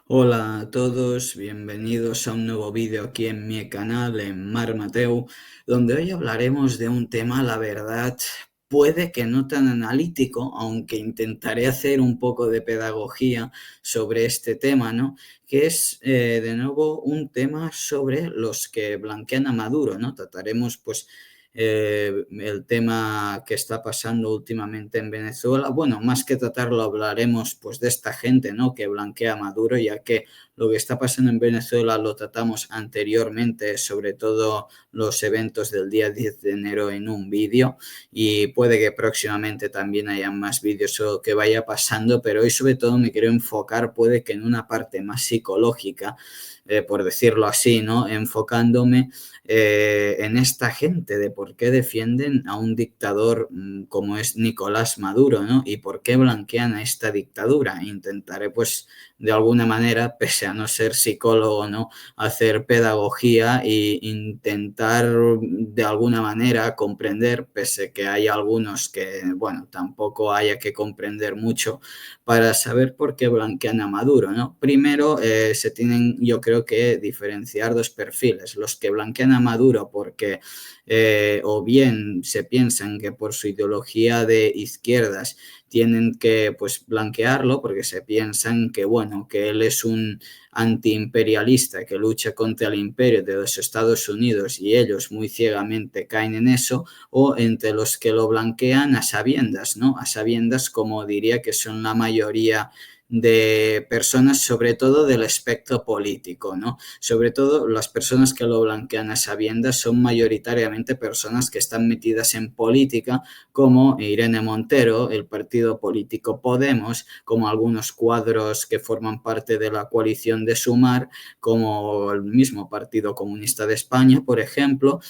Hola a todos, bienvenidos a un nuevo vídeo aquí en mi canal, en Mar Mateu, donde hoy hablaremos de un tema, la verdad, puede que no tan analítico, aunque intentaré hacer un poco de pedagogía sobre este tema, ¿no? Que es, de nuevo, un tema sobre los que blanquean a Maduro, ¿no? Trataremos, pues, el tema que está pasando últimamente en Venezuela. Bueno, más que tratarlo, hablaremos pues de esta gente, ¿no? Que blanquea a Maduro, ya que lo que está pasando en Venezuela lo tratamos anteriormente, sobre todo los eventos del día 10 de enero en un vídeo, y puede que próximamente también haya más vídeos o que vaya pasando, pero hoy sobre todo me quiero enfocar, puede que en una parte más psicológica, por decirlo así, ¿no? Enfocándome en esta gente, de por qué defienden a un dictador como es Nicolás Maduro, ¿no? Y por qué blanquean a esta dictadura. Intentaré, pues, de alguna manera, pese a no ser psicólogo, ¿no? Hacer pedagogía e intentar de alguna manera comprender, pese que hay algunos que, bueno, tampoco haya que comprender mucho, para saber por qué blanquean a Maduro, ¿no? Primero, se tienen, yo creo que, diferenciar dos perfiles: los que blanquean a Maduro porque o bien se piensan que por su ideología de izquierdas tienen que, pues, blanquearlo, porque se piensan que, bueno, que él es un antiimperialista que lucha contra el imperio de los Estados Unidos y ellos muy ciegamente caen en eso, o entre los que lo blanquean a sabiendas, ¿no? A sabiendas, como diría que son la mayoría de personas, sobre todo del espectro político, ¿no? Sobre todo las personas que lo blanquean a sabiendas son mayoritariamente personas que están metidas en política, como Irene Montero, el partido político Podemos, como algunos cuadros que forman parte de la coalición de Sumar, como el mismo Partido Comunista de España, por ejemplo,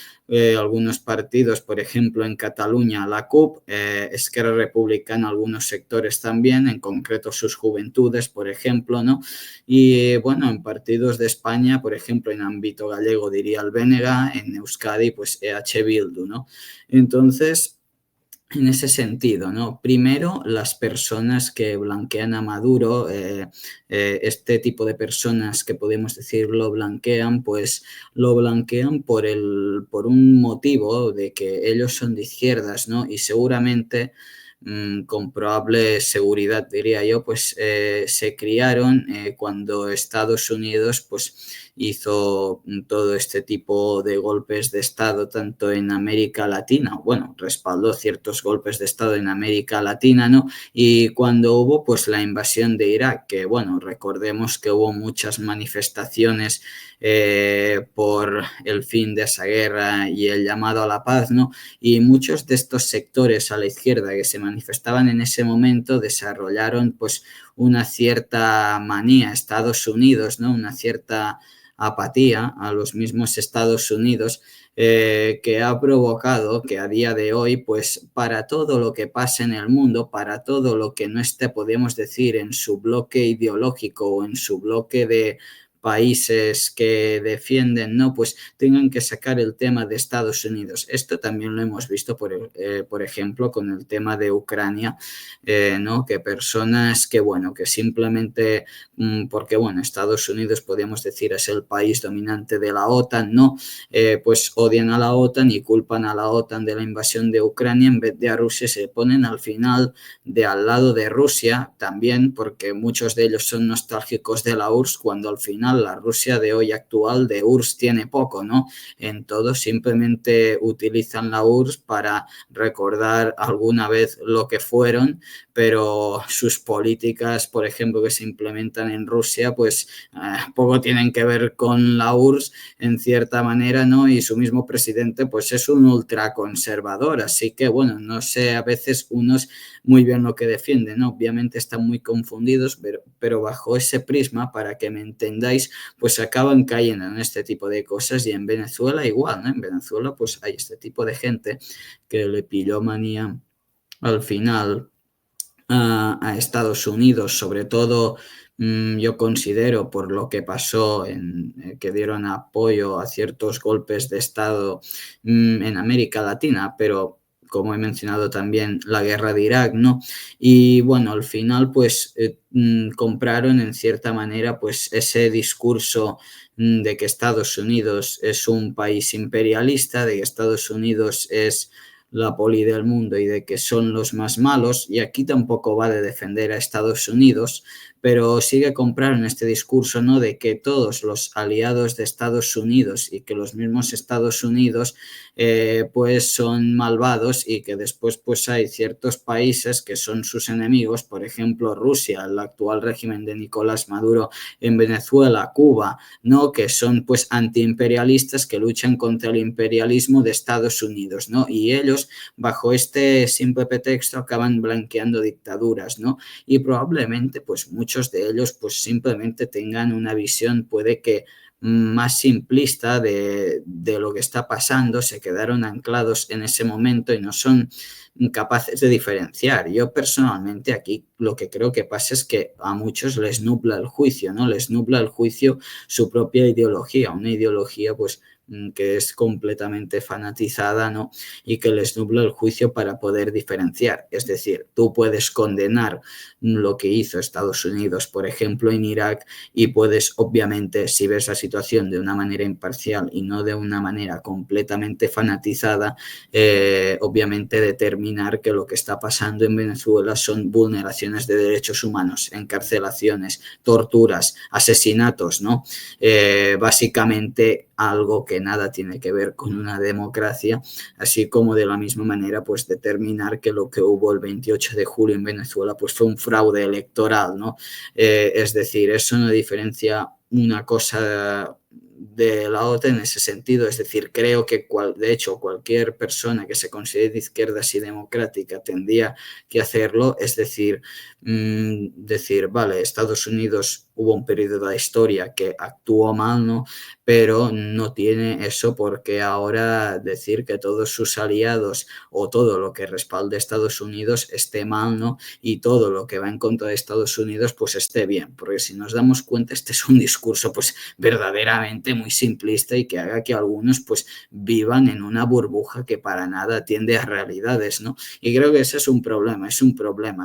algunos partidos, por ejemplo, en Cataluña, la CUP, Esquerra Republicana, algunos sectores también, en concreto sus juventudes, por ejemplo, ¿no? Y bueno, en partidos de España, por ejemplo, en ámbito gallego diría el BNG, en Euskadi, pues EH Bildu, ¿no? Entonces, en ese sentido, ¿no? Primero, las personas que blanquean a Maduro, este tipo de personas que podemos decir lo blanquean, pues lo blanquean por un motivo de que ellos son de izquierdas, ¿no? Y seguramente, con probable seguridad, diría yo, pues se criaron cuando Estados Unidos, pues, hizo todo este tipo de golpes de Estado, tanto en América Latina, bueno, respaldó ciertos golpes de Estado en América Latina, ¿no? Y cuando hubo, pues, la invasión de Irak, que, bueno, recordemos que hubo muchas manifestaciones por el fin de esa guerra y el llamado a la paz, ¿no? Y muchos de estos sectores a la izquierda que se manifestaban en ese momento desarrollaron, pues, una cierta manía a Estados Unidos, ¿no? Una cierta apatía a los mismos Estados Unidos, que ha provocado que a día de hoy, pues, para todo lo que pase en el mundo, para todo lo que no esté, podemos decir, en su bloque ideológico o en su bloque de países que defienden, ¿no? Pues tengan que sacar el tema de Estados Unidos. Esto también lo hemos visto, por ejemplo, con el tema de Ucrania, ¿no? Que personas que, bueno, que simplemente porque, bueno, Estados Unidos, podríamos decir, es el país dominante de la OTAN, ¿no? Pues odian a la OTAN y culpan a la OTAN de la invasión de Ucrania en vez de a Rusia. Se ponen al final de al lado de Rusia también, porque muchos de ellos son nostálgicos de la URSS, cuando al final la Rusia de hoy actual de URSS tiene poco, ¿no? En todo simplemente utilizan la URSS para recordar alguna vez lo que fueron, pero sus políticas, por ejemplo, que se implementan en Rusia, pues poco tienen que ver con la URSS en cierta manera, ¿no? Y su mismo presidente, pues, es un ultraconservador, así que, bueno, no sé a veces unos muy bien lo que defienden, ¿no? Obviamente están muy confundidos, pero bajo ese prisma, para que me entendáis, pues acaban cayendo en este tipo de cosas. Y en Venezuela igual, ¿no? En Venezuela, pues, hay este tipo de gente que le pilló manía al final a Estados Unidos, sobre todo, yo considero, por lo que pasó, que dieron apoyo a ciertos golpes de Estado en América Latina, pero como he mencionado también, la guerra de Irak, ¿no? Y bueno, al final, pues compraron en cierta manera, pues ese discurso de que Estados Unidos es un país imperialista, de que Estados Unidos es la poli del mundo y de que son los más malos, y aquí tampoco va de defender a Estados Unidos, pero sí que compraron este discurso, ¿no? De que todos los aliados de Estados Unidos y que los mismos Estados Unidos pues son malvados y que después pues hay ciertos países que son sus enemigos, por ejemplo Rusia, el actual régimen de Nicolás Maduro en Venezuela, Cuba, ¿no? Que son pues antiimperialistas que luchan contra el imperialismo de Estados Unidos, ¿no? Y ellos bajo este simple pretexto acaban blanqueando dictaduras, ¿no? Y probablemente pues muchos de ellos pues simplemente tengan una visión, puede que más simplista de lo que está pasando, se quedaron anclados en ese momento y no son capaces de diferenciar. Yo personalmente aquí lo que creo que pasa es que a muchos les nubla el juicio, ¿no? Les nubla el juicio su propia ideología, una ideología pues que es completamente fanatizada, ¿no? Y que les nubla el juicio para poder diferenciar. Es decir, tú puedes condenar lo que hizo Estados Unidos, por ejemplo, en Irak, y puedes, obviamente, si ves la situación de una manera imparcial y no de una manera completamente fanatizada, obviamente determinar que lo que está pasando en Venezuela son vulneraciones de derechos humanos, encarcelaciones, torturas, asesinatos, ¿no? Básicamente algo que nada tiene que ver con una democracia, así como de la misma manera pues determinar que lo que hubo el 28 de julio en Venezuela pues fue un fraude electoral, ¿no? Es decir, eso no diferencia una cosa de la otra en ese sentido, es decir, creo que de hecho cualquier persona que se considere de izquierdas y democrática tendría que hacerlo, es decir, decir, vale, Estados Unidos hubo un periodo de la historia que actuó mal, ¿no? Pero no tiene eso porque ahora decir que todos sus aliados o todo lo que respalde Estados Unidos esté mal, ¿no? Y todo lo que va en contra de Estados Unidos pues esté bien, porque si nos damos cuenta este es un discurso pues verdaderamente muy simplista y que haga que algunos pues vivan en una burbuja que para nada atiende a realidades, ¿no? Y creo que ese es un problema,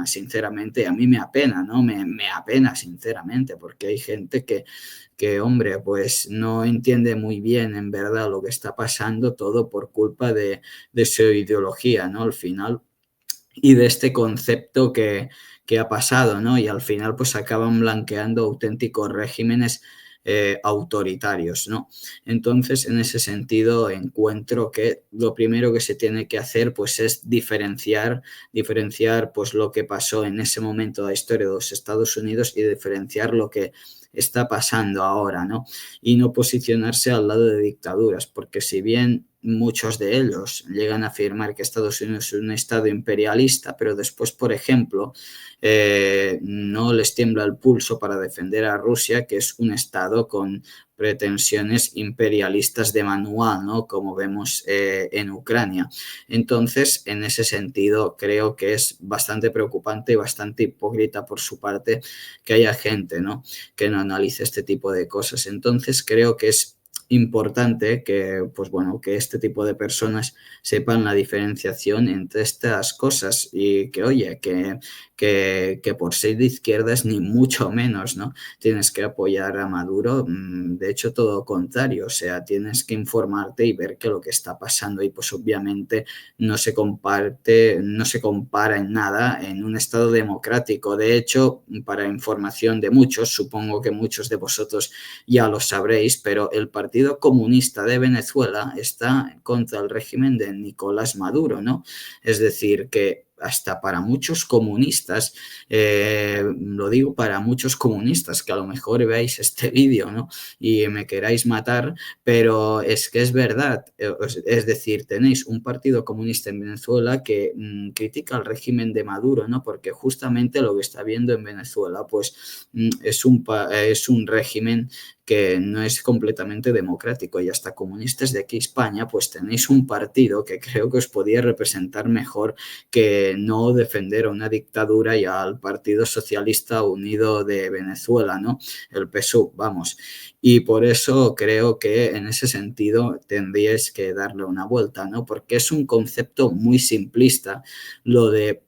sinceramente, a mí me apena, ¿no? Me apena, sinceramente, porque hay gente que, hombre, pues no entiende muy bien en verdad lo que está pasando, todo por culpa de su ideología, ¿no? Al final, y de este concepto que ha pasado, ¿no? Y al final pues acaban blanqueando auténticos regímenes autoritarios, ¿no? Entonces, en ese sentido, encuentro que lo primero que se tiene que hacer pues es diferenciar pues lo que pasó en ese momento de la historia de los Estados Unidos y diferenciar lo que está pasando ahora, ¿no? Y no posicionarse al lado de dictaduras, porque si bien muchos de ellos llegan a afirmar que Estados Unidos es un estado imperialista, pero después, por ejemplo, no les tiembla el pulso para defender a Rusia, que es un estado con pretensiones imperialistas de manual, ¿no? Como vemos en Ucrania. Entonces, en ese sentido, creo que es bastante preocupante y bastante hipócrita por su parte que haya gente, ¿no? Que no analice este tipo de cosas. Entonces, creo que es importante que, pues bueno, que este tipo de personas sepan la diferenciación entre estas cosas y que, oye, que por ser de izquierdas ni mucho menos, ¿no? Tienes que apoyar a Maduro, de hecho todo lo contrario, o sea, tienes que informarte y ver que lo que está pasando y pues obviamente no se compara en nada en un estado democrático. De hecho, para información de muchos, supongo que muchos de vosotros ya lo sabréis, pero el Partido Comunista de Venezuela está contra el régimen de Nicolás Maduro, ¿no? Es decir, que hasta para muchos comunistas, lo digo para muchos comunistas, que a lo mejor veáis este vídeo, ¿no? Y me queráis matar, pero es que es verdad, es decir, tenéis un partido comunista en Venezuela que critica al régimen de Maduro, ¿no? Porque justamente lo que está viendo en Venezuela, pues es un régimen que no es completamente democrático y hasta comunistas de aquí España, pues tenéis un partido que creo que os podía representar mejor no defender a una dictadura y al Partido Socialista Unido de Venezuela, ¿no? El PSUV, vamos. Y por eso creo que en ese sentido tendríais que darle una vuelta, ¿no? Porque es un concepto muy simplista lo de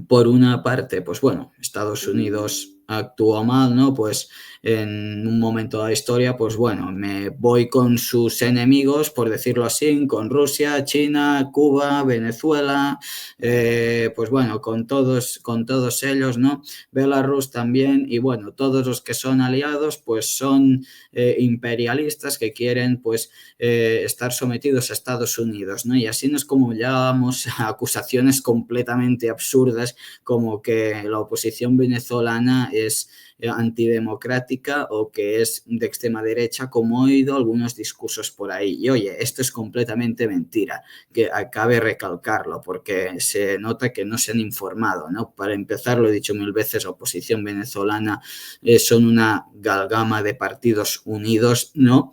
por una parte, pues bueno, Estados Unidos actuó mal, ¿no? Pues en un momento de la historia, pues bueno, me voy con sus enemigos, por decirlo así, con Rusia, China, Cuba, Venezuela, pues bueno, con todos ellos, ¿no? Belarus también, y bueno, todos los que son aliados, pues son imperialistas que quieren, pues, estar sometidos a Estados Unidos, ¿no? Y así nos como llevábamos a acusaciones completamente absurdas como que la oposición venezolana es antidemocrática o que es de extrema derecha, como he oído algunos discursos por ahí. Y oye, esto es completamente mentira, que acabe recalcarlo, porque se nota que no se han informado, ¿no? Para empezar, lo he dicho mil veces, la oposición venezolana son una galgama de partidos unidos, ¿no?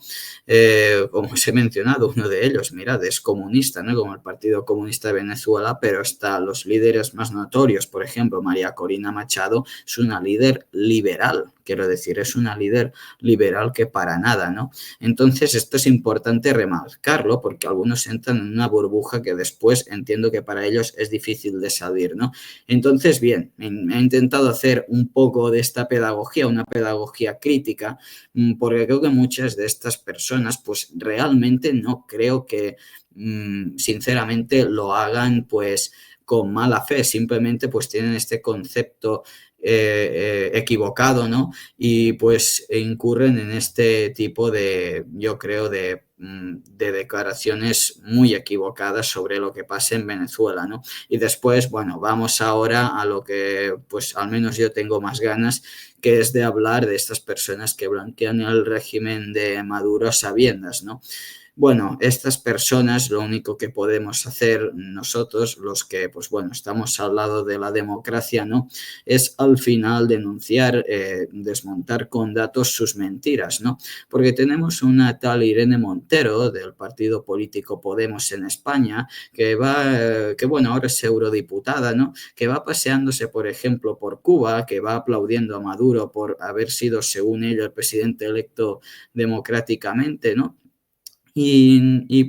Como os he mencionado, uno de ellos, mirad, es comunista, ¿no? Como el Partido Comunista de Venezuela, pero hasta los líderes más notorios, por ejemplo, María Corina Machado es una líder liberal, quiero decir, es una líder liberal que para nada, ¿no? Entonces, esto es importante remarcarlo porque algunos entran en una burbuja que después entiendo que para ellos es difícil de salir, ¿no? Entonces, bien, he intentado hacer un poco de esta pedagogía, una pedagogía crítica, porque creo que muchas de estas personas, pues realmente no creo que, sinceramente, lo hagan, pues, con mala fe, simplemente pues tienen este concepto equivocado, ¿no? Y pues incurren en este tipo de, yo creo, de declaraciones muy equivocadas sobre lo que pasa en Venezuela, ¿no? Y después, bueno, vamos ahora a lo que pues al menos yo tengo más ganas, que es de hablar de estas personas que blanquean el régimen de Maduro a sabiendas, ¿no? Bueno, estas personas, lo único que podemos hacer nosotros, los que, pues bueno, estamos al lado de la democracia, ¿no? Es al final denunciar, desmontar con datos sus mentiras, ¿no? Porque tenemos una tal Irene Montero del partido político Podemos en España, que que bueno, ahora es eurodiputada, ¿no? Que va paseándose, por ejemplo, por Cuba, que va aplaudiendo a Maduro por haber sido, según ella, el presidente electo democráticamente, ¿no?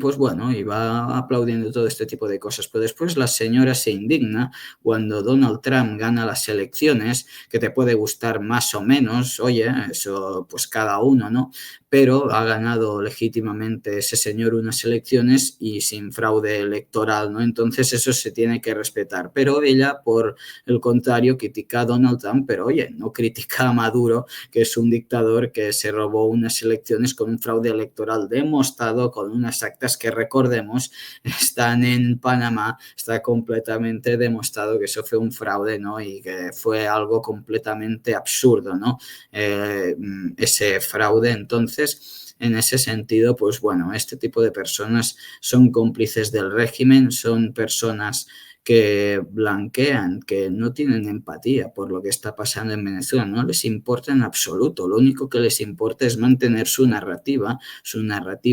Pues bueno, y va aplaudiendo todo este tipo de cosas. Pero después la señora se indigna cuando Donald Trump gana las elecciones, que te puede gustar más o menos, oye, eso pues cada uno, ¿no? Pero ha ganado legítimamente ese señor unas elecciones y sin fraude electoral, ¿no? Entonces eso se tiene que respetar. Pero ella, por el contrario, critica a Donald Trump, pero oye, no critica a Maduro, que es un dictador que se robó unas elecciones con un fraude electoral demostrado, con unas actas que, recordemos, están en Panamá. Está completamente demostrado que eso fue un fraude, ¿no? Y que fue algo completamente absurdo, ¿no? Ese fraude. Entonces, en ese sentido, pues bueno, este tipo de personas son cómplices del régimen, son personas que blanquean, que no tienen empatía por lo que está pasando en Venezuela, no les importa en absoluto, lo único que les importa es mantener su narrativa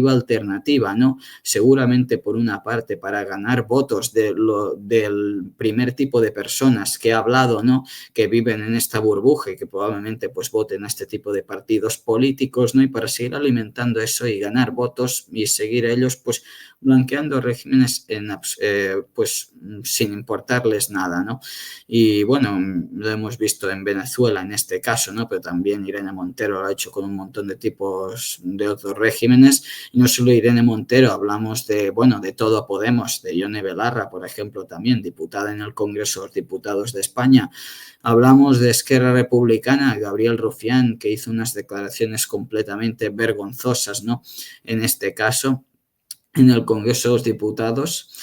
alternativa, ¿no? Seguramente por una parte para ganar votos del primer tipo de personas que he hablado, ¿no? Que viven en esta burbuja y que probablemente pues voten a este tipo de partidos políticos, ¿no? Y para seguir alimentando eso y ganar votos y seguir ellos pues blanqueando regímenes pues sin importarles nada, ¿no? Y bueno, lo hemos visto en Venezuela en este caso, ¿no? Pero también Irene Montero lo ha hecho con un montón de tipos de otros regímenes. Y no solo Irene Montero, hablamos de, bueno, de todo Podemos, de Ione Belarra, por ejemplo, también diputada en el Congreso de los Diputados de España. Hablamos de Esquerra Republicana, Gabriel Rufián, que hizo unas declaraciones completamente vergonzosas, ¿no? En este caso, en el Congreso de los Diputados,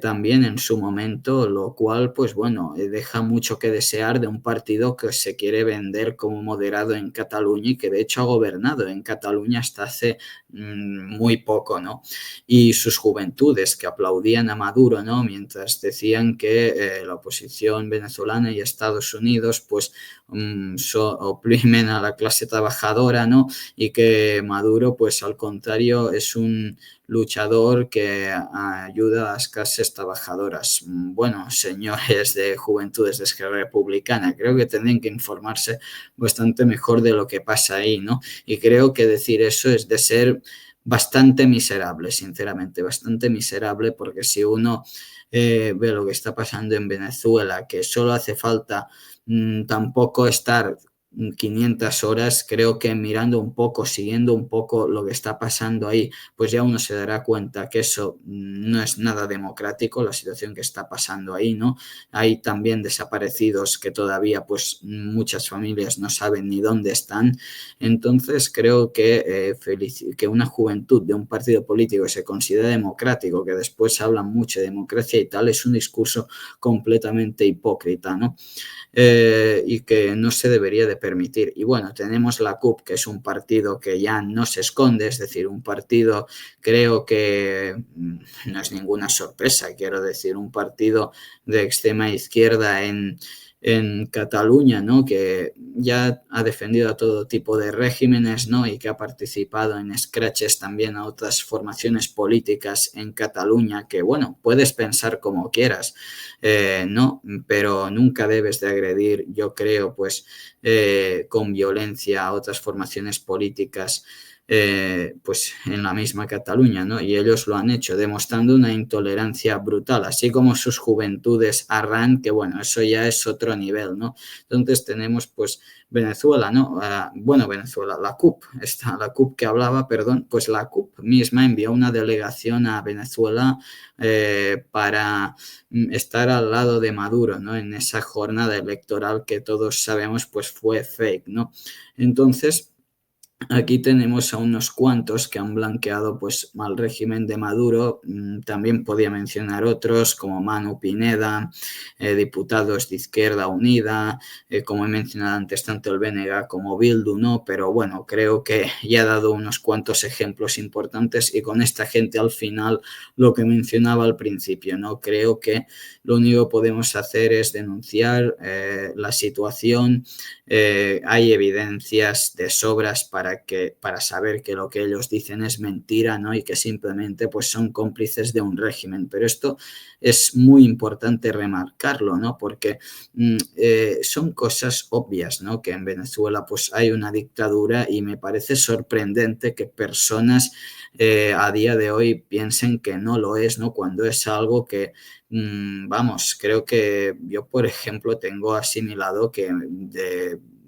también en su momento, lo cual, pues bueno, deja mucho que desear de un partido que se quiere vender como moderado en Cataluña y que de hecho ha gobernado en Cataluña hasta hace muy poco, ¿no? Y sus juventudes que aplaudían a Maduro, ¿no? Mientras decían que la oposición venezolana y Estados Unidos, pues oprimen a la clase trabajadora, ¿no? Y que Maduro, pues al contrario, es un luchador que ayuda a las las clases trabajadoras. Bueno, señores de Juventudes de Esquerra Republicana, creo que tendrían que informarse bastante mejor de lo que pasa ahí, ¿no? Y creo que decir eso es de ser bastante miserable, sinceramente, bastante miserable, porque si uno ve lo que está pasando en Venezuela, que solo hace falta tampoco estar 500 horas, creo que mirando un poco, siguiendo un poco lo que está pasando ahí, pues ya uno se dará cuenta que eso no es nada democrático, la situación que está pasando ahí, ¿no? Hay también desaparecidos que todavía pues muchas familias no saben ni dónde están. Entonces creo que una juventud de un partido político que se considera democrático, que después habla mucho de democracia y tal, es un discurso completamente hipócrita, ¿no? Y que no se debería de permitir. Y bueno, tenemos la CUP, que es un partido que ya no se esconde, es decir, un partido, creo que no es ninguna sorpresa, quiero decir, un partido de extrema izquierda en Cataluña, ¿no? Que ya ha defendido a todo tipo de regímenes, ¿no? Y que ha participado en escraches también a otras formaciones políticas en Cataluña, que bueno, puedes pensar como quieras, no, pero nunca debes de agredir, yo creo, pues con violencia a otras formaciones políticas pues en la misma Cataluña, ¿no? Y ellos lo han hecho, demostrando una intolerancia brutal, así como sus juventudes Arran, que bueno, eso ya es otro nivel, ¿no? Entonces tenemos pues Venezuela, ¿no? Bueno, Venezuela, la CUP, la CUP que hablaba, perdón, pues la CUP misma envió una delegación a Venezuela para estar al lado de Maduro, ¿no? En esa jornada electoral que todos sabemos pues fue fake, ¿no? Entonces, aquí tenemos a unos cuantos que han blanqueado pues al régimen de Maduro. También podía mencionar otros como Manu Pineda, diputados de Izquierda Unida, como he mencionado antes, tanto el BNG como Bildu, ¿no? Pero bueno, creo que ya he dado unos cuantos ejemplos importantes y con esta gente al final lo que mencionaba al principio, ¿no? Creo que lo único que podemos hacer es denunciar la situación. Hay evidencias de sobras para saber que lo que ellos dicen es mentira, ¿no? Y que simplemente pues, son cómplices de un régimen. Pero esto es muy importante remarcarlo, ¿no? Porque son cosas obvias, ¿no? Que en Venezuela pues, hay una dictadura y me parece sorprendente que personas a día de hoy piensen que no lo es, ¿no? Cuando es algo que vamos, creo que yo, por ejemplo, tengo asimilado que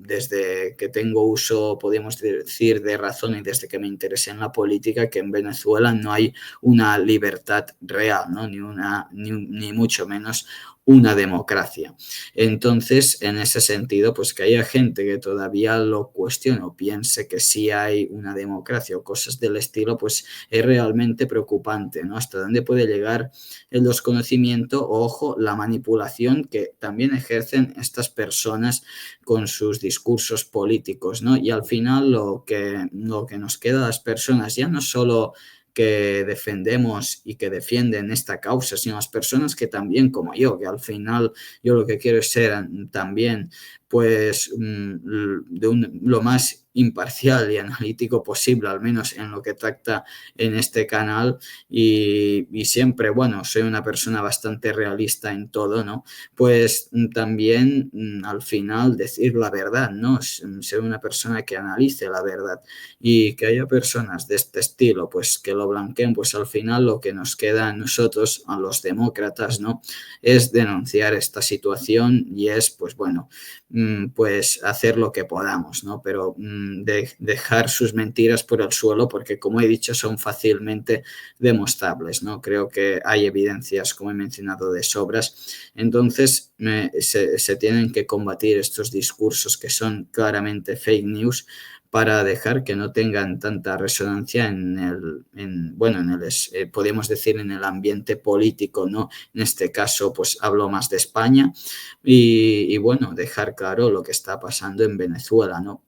desde que tengo uso, podríamos decir, de razón y desde que me interesé en la política, que en Venezuela no hay una libertad real, ¿no? Ni mucho menos una democracia. Entonces, en ese sentido, pues que haya gente que todavía lo cuestione o piense que sí hay una democracia o cosas del estilo, pues es realmente preocupante, ¿no? Hasta dónde puede llegar el desconocimiento o, ojo, la manipulación que también ejercen estas personas con sus discursos políticos, ¿no? Y al final lo que nos queda a las personas ya no solo que defendemos y que defienden esta causa, sino las personas que también, como yo, que al final yo lo que quiero es ser también, pues, lo más imparcial y analítico posible, al menos en lo que trata en este canal, y siempre, bueno, soy una persona bastante realista en todo, ¿no? Pues también al final decir la verdad, ¿no? Ser una persona que analice la verdad y que haya personas de este estilo, pues que lo blanqueen, pues al final lo que nos queda a nosotros, a los demócratas, ¿no? Es denunciar esta situación y es, pues bueno, pues hacer lo que podamos, ¿no? Pero dejar sus mentiras por el suelo porque, como he dicho, son fácilmente demostrables, ¿no? Creo que hay evidencias, como he mencionado, de sobras. Entonces, se tienen que combatir estos discursos que son claramente fake news para dejar que no tengan tanta resonancia podemos decir, en el ambiente político, ¿no? En este caso, pues hablo más de España y bueno, dejar claro lo que está pasando en Venezuela, ¿no?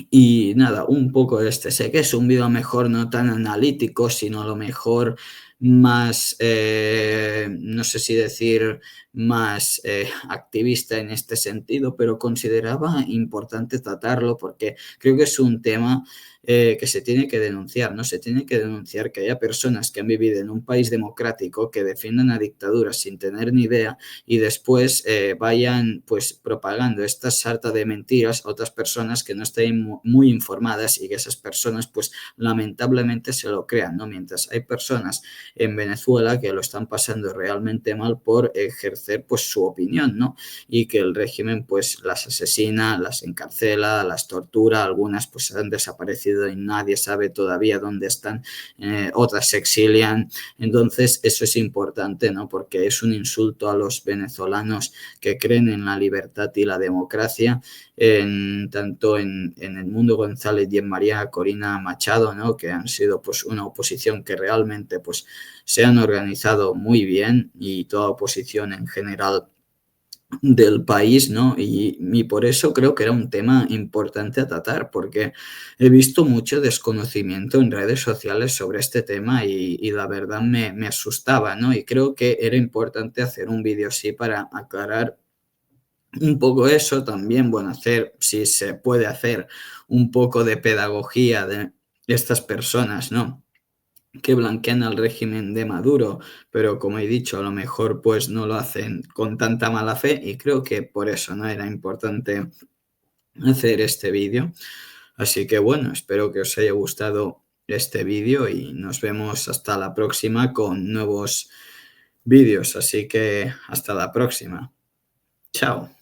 Y nada, un poco de sé que es un vídeo mejor no tan analítico, sino a lo mejor más, no sé si decir más activista en este sentido, pero consideraba importante tratarlo porque creo que es un tema que se tiene que denunciar, ¿no? Se tiene que denunciar que haya personas que han vivido en un país democrático que defiendan a dictaduras sin tener ni idea y después vayan pues propagando esta sarta de mentiras a otras personas que no estén muy informadas y que esas personas pues lamentablemente se lo crean, ¿no? Mientras hay personas en Venezuela que lo están pasando realmente mal por ejercer pues su opinión, ¿no? Y que el régimen pues las asesina, las encarcela, las tortura, algunas pues han desaparecido y nadie sabe todavía dónde están, otras se exilian. Entonces eso es importante, ¿no? Porque es un insulto a los venezolanos que creen en la libertad y la democracia, tanto en el Mundo González y en María Corina Machado, ¿no? Que han sido pues una oposición que realmente pues se han organizado muy bien y toda oposición en general del país, ¿no? Y por eso creo que era un tema importante a tratar, porque he visto mucho desconocimiento en redes sociales sobre este tema y la verdad me asustaba, ¿no? Y creo que era importante hacer un vídeo así para aclarar un poco eso, también, bueno, hacer, si se puede hacer, un poco de pedagogía de estas personas, ¿no? Que blanquean al régimen de Maduro, pero como he dicho, a lo mejor pues no lo hacen con tanta mala fe y creo que por eso no era importante hacer este vídeo. Así que bueno, espero que os haya gustado este vídeo y nos vemos hasta la próxima con nuevos vídeos. Así que hasta la próxima. Chao.